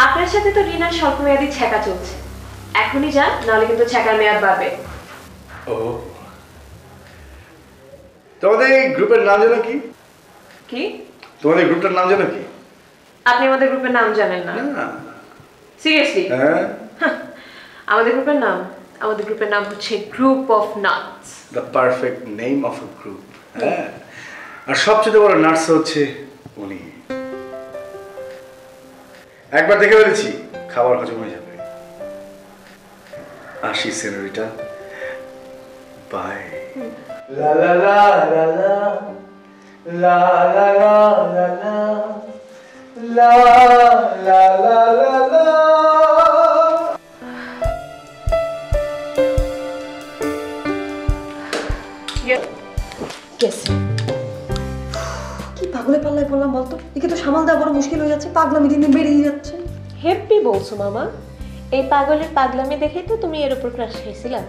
আপনার সাথে তো রিনার স্বল্পমেয়াদী ছ্যাঁকা চলছে, এখনই যান, নাহলে কিন্তু ছ্যাঁকার মেয়াদ বাড়বে। ও, তোমাদের এই গ্রুপের নাম জানো কি? কি? তোমাদের গ্রুপটার নাম জানো কি? আপনি আমাদের গ্রুপের নাম জানেন না? সিরিয়াসলি? হ্যাঁ, আমাদের গ্রুপের নাম হচ্ছে group of nuts. The perfect name of a group. হ্যাঁ, আর সবচেয়ে বড় নাটস হচ্ছে উনি। একবার দেখে ফেলেছি, খাবার হজম হয়ে যাবে। আসি সেনরিটা, বাই। লা লা লা লা লা লা লা লা লা লা লা লা লা। কি পাগলে পাল্লায় বললাম বলতো, একে তো সামাল দেওয়া বড় মুশকিল হয়ে যাচ্ছে, পাগলামি দিন দিন বেড়েই যাচ্ছে। হ্যাপি বলছো মামা, এই পাগলের পাগলামি দেখেই তো তুমি এর উপর ক্রাশ খেয়েছিলা।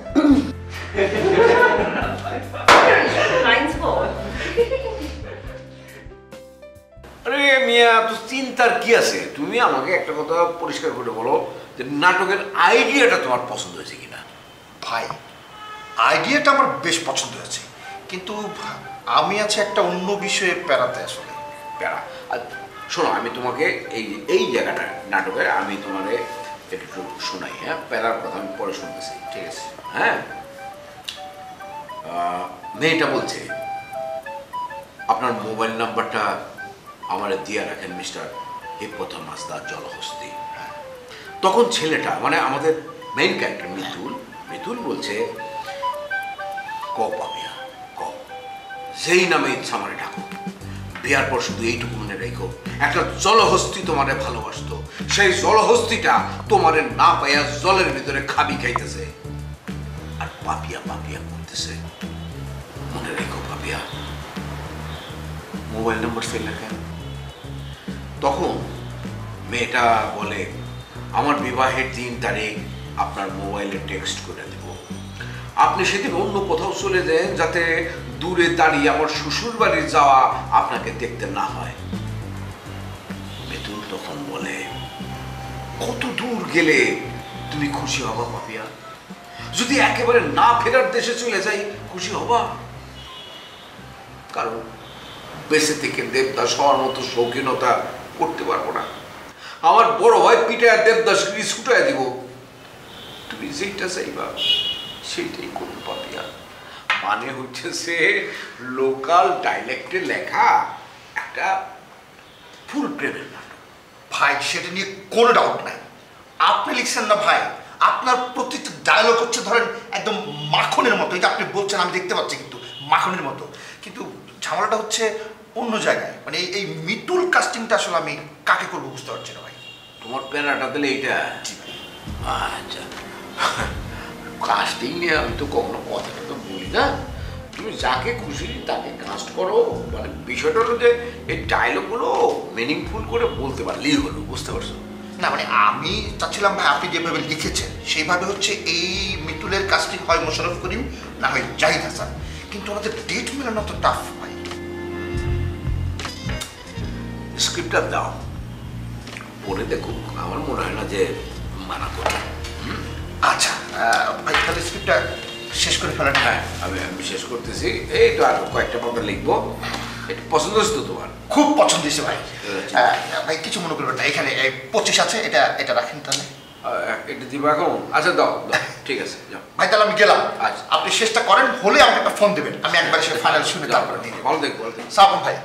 আরে মিয়া, তো চিন্তার কি আছে? তুমি আমাকে একটা কথা পরিষ্কার করে বলো যে নাটকের আইডিয়াটা তোমার পছন্দ হয়েছে কিনা। ভাই, আইডিয়াটা আমার বেশ পছন্দ হয়েছে, কিন্তু আমি আছে একটা অন্য বিষয়ে প্যারাতে আসলে। প্যারা? আর শোনো, আমি তোমাকে এই জায়গাটা নাটকে আমি তোমাকে একটু শোনাই। হ্যাঁ, প্যারার কথা আমি পরে শুনতেছি, ঠিক আছে? হ্যাঁ, মেয়েটা বলছে আপনার মোবাইল নাম্বারটা আমার দিয়ে রাখেন মিস্টার হিপ্পোথামাস দা জলহস্তি। তখন ছেলেটা, মানে আমাদের মেইন ক্যারেক্টার মিতুল বলছে, ক পাপিয়া ক, যেই নামে ইচ্ছা মানে ডাকো, বিয়ার পর শুধু এইটুকু মনে রেখো, একটা জলহস্তি তোমারে ভালোবাসতো, সেই জলহস্তিটা তোমারে না পাইয়া জলের ভিতরে খাবি খাইতেছে আর পাপিয়া পাপিয়া করতেছে। মনে রেখো পাপিয়া। মোবাইল নাম্বার সেল রাখেন। তখন মেয়েটা বলে, আমার বিবাহের 3 তারিখ আপনার মোবাইলে টেক্সট করে দেব, আপনি সেদিন অন্য কোথাও চলে যান যাতে দূরে দাঁড়িয়ে আমার শ্বশুর বাড়ি যাওয়া আপনাকে দেখতে না হয়। মিতুল তখন বলে, কত দূর গেলে তুমি খুশি হবা পাপিয়া? যদি একেবারে না ফেরার দেশে চলে যাই, খুশি হবা? কারণ বেঁচে থেকে দেবদাস হওয়ার মতো শৌখিনতা করতে পারবো না। আমার বড় ভাই পিটায় দেবদাসগিরি ছুটায় দিব। তুমি যেটা চাইবা সেইটাই করবো পাপিয়া। মানে হচ্ছে লোকাল ডাইলেক্টে লেখা একটা ফুল প্রেমের নাটক। ভাই, সেটা নিয়ে কোনো ডাউট নাই। আপনি লিখছেন না ভাই, আপনার প্রতিটা ডায়লগ হচ্ছে ধরেন একদম মাখনের মতো। এটা আপনি বলছেন, আমি দেখতে পাচ্ছি, কিন্তু মাখনের মতো। কিন্তু ঝামেলাটা হচ্ছে অন্য জায়গায়, মানে এই মিতুল কাস্টিংটা আসলে আমি কাকে করবো বুঝতে পারছি না ভাই। তোমার প্যারাটা দিলে এইটা? আচ্ছা, কাস্টিং নিয়ে আমি তো কখনো কথাটা তো বলি না। তুমি যাকে খুশি তাকে কাস্ট করো। মানে বিষয়টা হলো যে এই ডায়লগগুলো মিনিংফুল করে বলতে পারলেই হলো, বুঝতে পারছো? না মানে আমি চাচ্ছিলাম ভাই, আপনি যেভাবে লিখেছেন সেইভাবে হচ্ছে এই মিতুলের কাস্টিং হয় মোশাররফ করিম, না হয় জাহিদ হাসান, কিন্তু ওনাদের ডেট মেলানো তো টাফ ভাই। স্ক্রিপ্টটা দাও, পড়ে দেখো, আমার মনে হয় না যে মানা করবে। আচ্ছা ভাই, তাহলে স্ক্রিপ্টটা শেষ করে ফেলেন। হ্যাঁ, আমি শেষ করতেছি। এই তো আর কয়েকটা পাতা লিখবো। এটা পছন্দ হচ্ছে তো তোমার? খুব পছন্দ হয়েছে ভাই। ভাই কিছু মনে করবেন না, এখানে 25 আছে, এটা রাখেন তাহলে। এটা দিবা এখন? আচ্ছা দাও, ঠিক আছে যাও ভাই, তাহলে আমি গেলাম। আচ্ছা, আপনি শেষটা করেন, হলে আমাকে একটা ফোন দেবেন, আমি একবার সে ফাইনাল শুনে তারপরে নিয়ে ভালো দেখবো। সালাম ভাই।